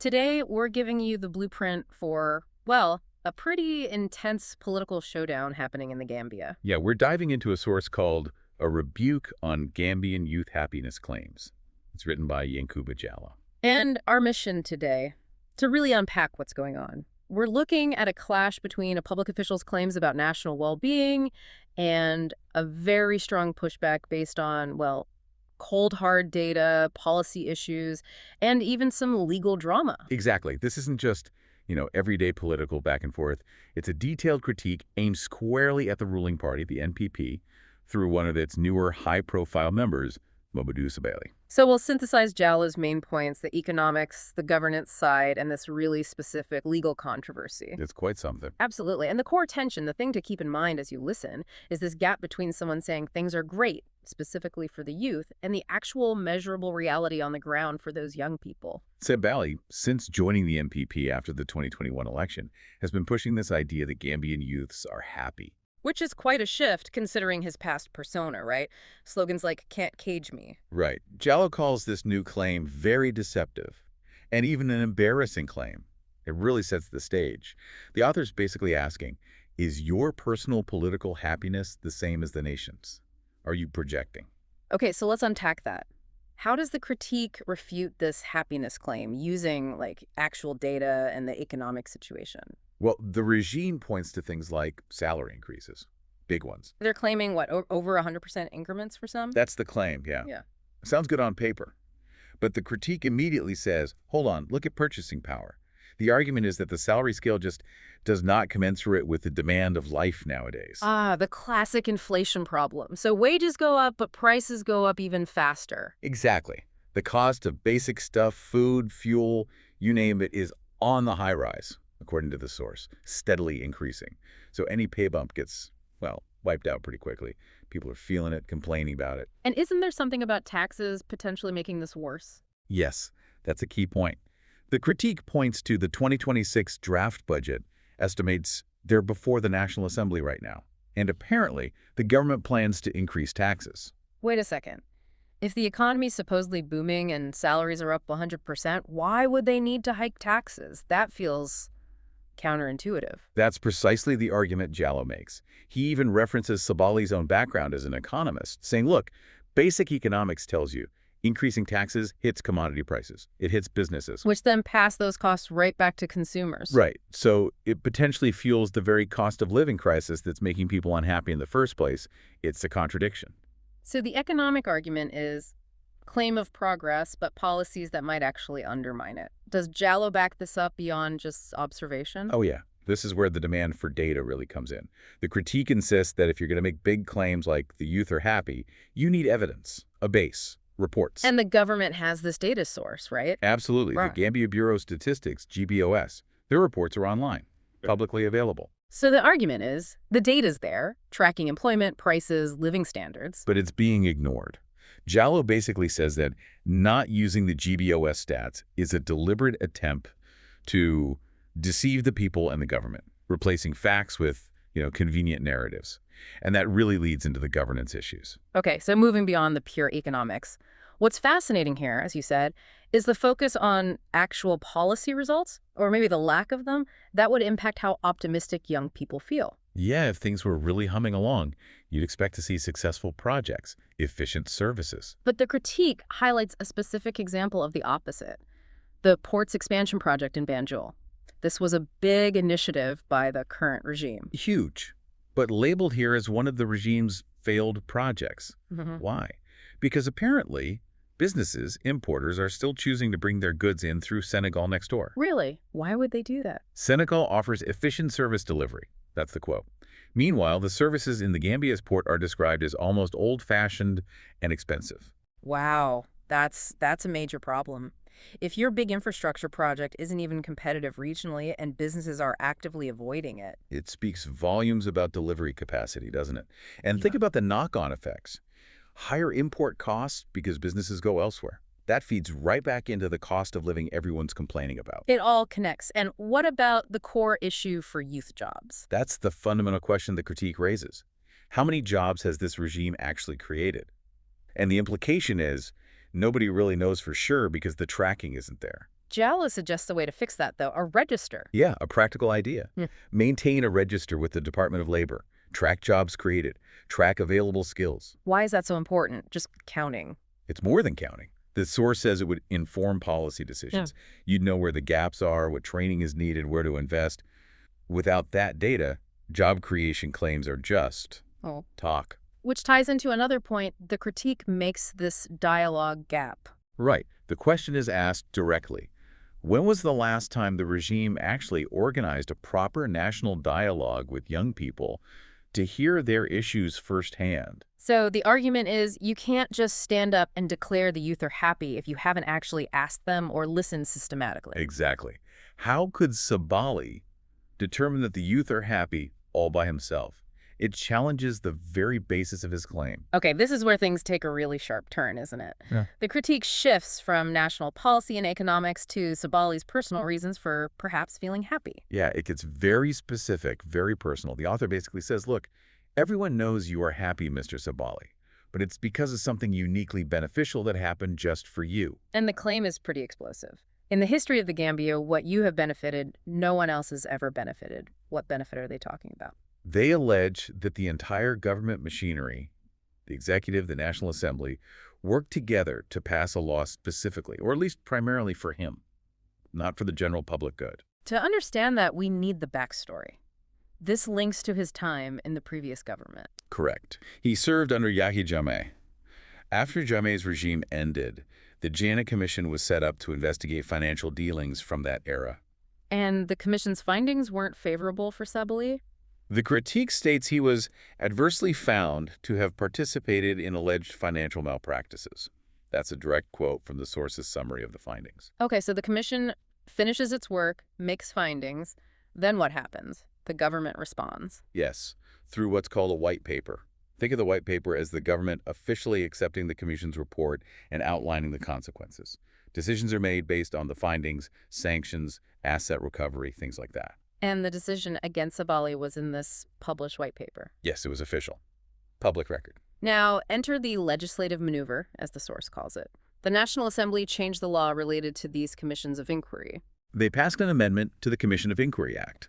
Today, we're giving you the blueprint for, well, a pretty intense political showdown happening in the Gambia. Yeah, we're diving into a source called A Rebuke on Gambian Youth Happiness Claims. It's written by Yankuba. And our mission today, to really unpack what's going on. We're looking at a clash between a public official's claims about national well-being and a very strong pushback based on, well, cold, hard data, policy issues, and even some legal drama. Exactly. This isn't just, everyday political back and forth. It's a detailed critique aimed squarely at the ruling party, the NPP, through one of its newer high-profile members, On Sabally. So we'll synthesize Jallo's main points, the economics, the governance side, and this really specific legal controversy. It's quite something. Absolutely. And the core tension, the thing to keep in mind as you listen, is this gap between someone saying things are great, specifically for the youth, and the actual measurable reality on the ground for those young people. Sabally, since joining the NPP after the 2021 election, has been pushing this idea that Gambian youths are happy. Which is quite a shift considering his past persona, right? Slogans like, "Can't cage me." Right. Jallo calls this new claim very deceptive, and even an embarrassing claim. It really sets the stage. The author's basically asking, is your personal political happiness the same as the nation's? Are you projecting? Okay, so let's unpack that. How does the critique refute this happiness claim using, actual data and the economic situation? Well, the regime points to things like salary increases, big ones. They're claiming, what, over 100% increments for some? That's the claim, yeah. Yeah. Sounds good on paper. But the critique immediately says, hold on, look at purchasing power. The argument is that the salary scale just does not commensurate with the demand of life nowadays. Ah, the classic inflation problem. So wages go up, but prices go up even faster. Exactly. The cost of basic stuff, food, fuel, you name it, is on the high rise, according to the source, steadily increasing. So any pay bump gets, well, wiped out pretty quickly. People are feeling it, complaining about it. And isn't there something about taxes potentially making this worse? Yes, that's a key point. The critique points to the 2026 draft budget, estimates they're before the National Assembly right now. And apparently, the government plans to increase taxes. Wait a second. If the economy's supposedly booming and salaries are up 100%, why would they need to hike taxes? That feels counterintuitive. That's precisely the argument Jallo makes. He even references Sabally's own background as an economist, saying, look, basic economics tells you increasing taxes hits commodity prices. It hits businesses. Which then pass those costs right back to consumers. Right. So it potentially fuels the very cost of living crisis that's making people unhappy in the first place. It's a contradiction. So the economic argument is claim of progress, but policies that might actually undermine it. Does Jallo back this up beyond just observation? Oh, yeah. This is where the demand for data really comes in. The critique insists that if you're going to make big claims like the youth are happy, you need evidence, a base, reports. And the government has this data source, right? Absolutely. Right. The Gambia Bureau of Statistics, GBOS, their reports are online, publicly available. So the argument is the data's there, tracking employment, prices, living standards. But it's being ignored. Jallo basically says that not using the GBOS stats is a deliberate attempt to deceive the people and the government, replacing facts with, convenient narratives. And that really leads into the governance issues. Okay, so moving beyond the pure economics, what's fascinating here, as you said, is the focus on actual policy results, or maybe the lack of them, that would impact how optimistic young people feel. Yeah, if things were really humming along, you'd expect to see successful projects, efficient services. But the critique highlights a specific example of the opposite, the port's expansion project in Banjul. This was a big initiative by the current regime. Huge, but labeled here as one of the regime's failed projects. Why? Because apparently, businesses, importers, are still choosing to bring their goods in through Senegal next door. Really? Why would they do that? Senegal offers efficient service delivery. That's the quote. Meanwhile, the services in the Gambia's port are described as almost old-fashioned and expensive. Wow, that's a major problem. If your big infrastructure project isn't even competitive regionally and businesses are actively avoiding it. It speaks volumes about delivery capacity, doesn't it? And think about the knock-on effects. Higher import costs because businesses go elsewhere. That feeds right back into the cost of living everyone's complaining about. It all connects. And what about the core issue for youth jobs? That's the fundamental question the critique raises. How many jobs has this regime actually created? And the implication is, nobody really knows for sure because the tracking isn't there. Jallo suggests a way to fix that, though, a register. Yeah, a practical idea. Hmm. Maintain a register with the Department of Labor. Track jobs created. Track available skills. Why is that so important? Just counting. It's more than counting. The source says it would inform policy decisions. You'd know where the gaps are, what training is needed, where to invest. Without that data, job creation claims are just Oh. talk. Which ties into another point. The critique makes this dialogue gap. Right. The question is asked directly. When was the last time the regime actually organized a proper national dialogue with young people to hear their issues firsthand? So the argument is you can't just stand up and declare the youth are happy if you haven't actually asked them or listened systematically. Exactly. How could Sabally determine that the youth are happy all by himself? It challenges the very basis of his claim. Okay, this is where things take a really sharp turn, isn't it? Yeah. The critique shifts from national policy and economics to Sabally's personal reasons for perhaps feeling happy. Yeah, it gets very specific, very personal. The author basically says, look, everyone knows you are happy, Mr. Sabally, but it's because of something uniquely beneficial that happened just for you. And the claim is pretty explosive. In the history of the Gambia, what you have benefited, no one else has ever benefited. What benefit are they talking about? They allege that the entire government machinery, the executive, the National Assembly, worked together to pass a law specifically, or at least primarily for him, not for the general public good. To understand that, we need the backstory. This links to his time in the previous government. Correct. He served under Yahya Jammeh. After Jammeh's regime ended, the Jannah Commission was set up to investigate financial dealings from that era. And the commission's findings weren't favorable for Sabally? The critique states he was adversely found to have participated in alleged financial malpractices. That's a direct quote from the source's summary of the findings. Okay, so the commission finishes its work, makes findings, then what happens? The government responds. Yes, through what's called a white paper. Think of the white paper as the government officially accepting the commission's report and outlining the consequences. Decisions are made based on the findings, sanctions, asset recovery, things like that. And the decision against Sabally was in this published white paper. Yes, it was official. Public record. Now, enter the legislative maneuver, as the source calls it. The National Assembly changed the law related to these commissions of inquiry. They passed an amendment to the Commission of Inquiry Act.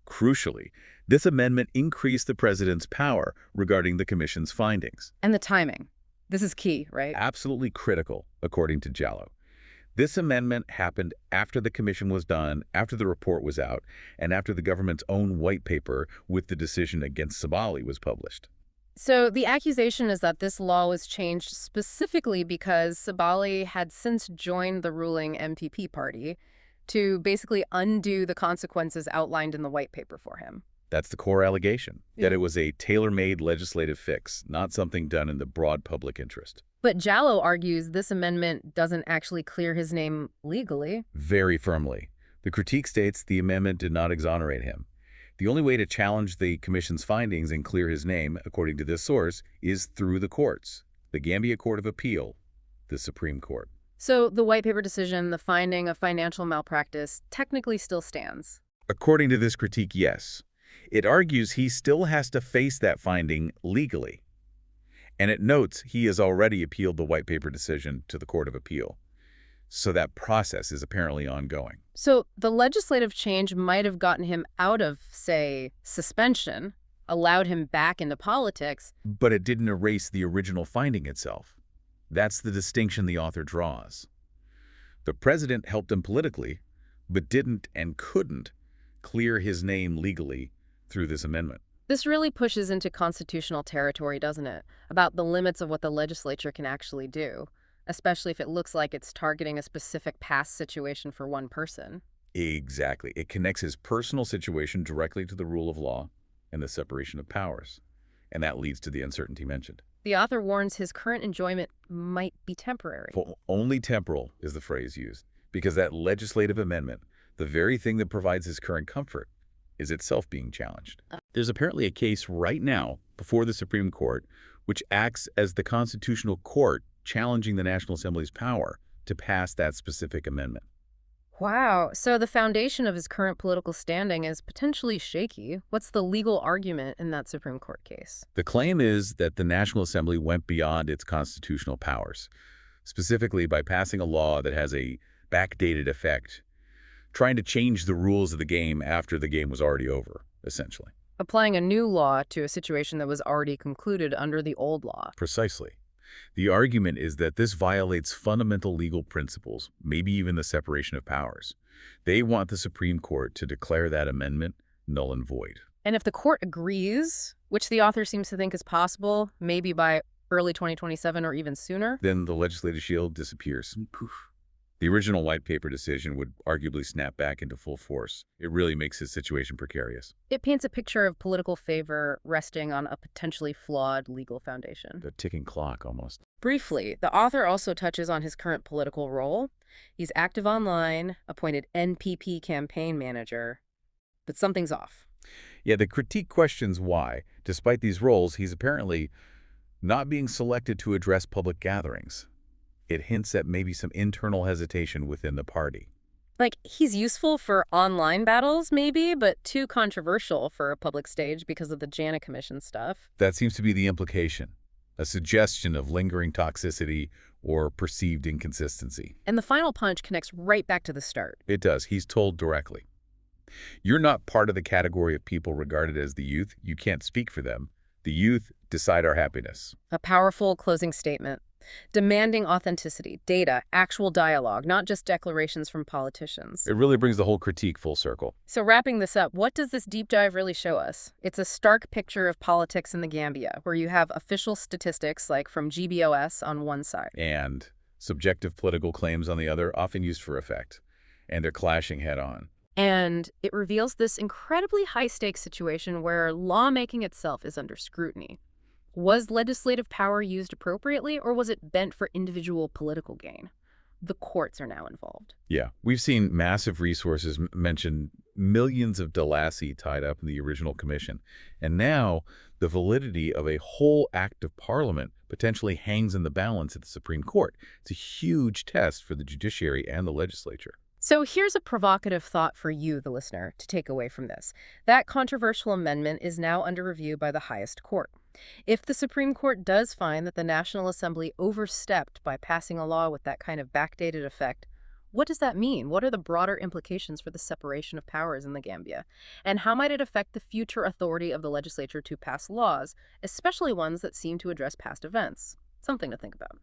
Crucially, this amendment increased the president's power regarding the commission's findings. And the timing. This is key, right? Absolutely critical, according to Jallo. This amendment happened after the commission was done, after the report was out, and after the government's own white paper with the decision against Sabally was published. So the accusation is that this law was changed specifically because Sabally had since joined the ruling MPP party to basically undo the consequences outlined in the white paper for him. That's the core allegation, that it was a tailor-made legislative fix, not something done in the broad public interest. But Jallo argues this amendment doesn't actually clear his name legally. Very firmly. The critique states the amendment did not exonerate him. The only way to challenge the commission's findings and clear his name, according to this source, is through the courts, the Gambia Court of Appeal, the Supreme Court. So the white paper decision, the finding of financial malpractice, technically still stands. According to this critique, yes. It argues he still has to face that finding legally. And it notes he has already appealed the white paper decision to the Court of Appeal. So that process is apparently ongoing. So the legislative change might have gotten him out of, say, suspension, allowed him back into politics. But it didn't erase the original finding itself. That's the distinction the author draws. The president helped him politically, but didn't and couldn't clear his name legally through this amendment. This really pushes into constitutional territory, doesn't it? About the limits of what the legislature can actually do, especially if it looks like it's targeting a specific past situation for one person. Exactly. It connects his personal situation directly to the rule of law and the separation of powers. And that leads to the uncertainty mentioned. The author warns his current enjoyment might be temporary. Only temporal is the phrase used, because that legislative amendment, the very thing that provides his current comfort, is itself being challenged. There's apparently a case right now before the Supreme Court which acts as the constitutional court challenging the National Assembly's power to pass that specific amendment. Wow. So the foundation of his current political standing is potentially shaky. What's the legal argument in that Supreme Court case? The claim is that the National Assembly went beyond its constitutional powers, specifically by passing a law that has a backdated effect, trying to change the rules of the game after the game was already over, essentially. Applying a new law to a situation that was already concluded under the old law. Precisely. The argument is that this violates fundamental legal principles, maybe even the separation of powers. They want the Supreme Court to declare that amendment null and void. And if the court agrees, which the author seems to think is possible, maybe by early 2027 or even sooner, Then the legislative shield disappears. Poof. The original white paper decision would arguably snap back into full force. It really makes his situation precarious. it paints a picture of political favor resting on a potentially flawed legal foundation. The ticking clock, almost. Briefly, the author also touches on his current political role. He's active online, appointed NPP campaign manager, but something's off. Yeah, the critique questions why, despite these roles, he's apparently not being selected to address public gatherings. It hints at maybe some internal hesitation within the party. Like, he's useful for online battles, maybe, but too controversial for a public stage because of the JANA Commission stuff. That seems to be the implication, a suggestion of lingering toxicity or perceived inconsistency. And the final punch connects right back to the start. It does. He's told directly. You're not part of the category of people regarded as the youth. You can't speak for them. The youth decide our happiness. A powerful closing statement, demanding authenticity, data, actual dialogue, not just declarations from politicians. It really brings the whole critique full circle. So wrapping this up, what does this deep dive really show us? It's a stark picture of politics in the Gambia, where you have official statistics like from GBOS on one side. And subjective political claims on the other, often used for effect. And they're clashing head-on. And it reveals this incredibly high-stakes situation where lawmaking itself is under scrutiny. Was legislative power used appropriately, or was it bent for individual political gain? The courts are now involved. Yeah, we've seen massive resources mentioned, millions of Delassie tied up in the original commission. And now the validity of a whole act of parliament potentially hangs in the balance at the Supreme Court. It's a huge test for the judiciary and the legislature. So here's a provocative thought for you, the listener, to take away from this. That controversial amendment is now under review by the highest court. If the Supreme Court does find that the National Assembly overstepped by passing a law with that kind of backdated effect, what does that mean? What are the broader implications for the separation of powers in the Gambia? And how might it affect the future authority of the legislature to pass laws, especially ones that seem to address past events? Something to think about.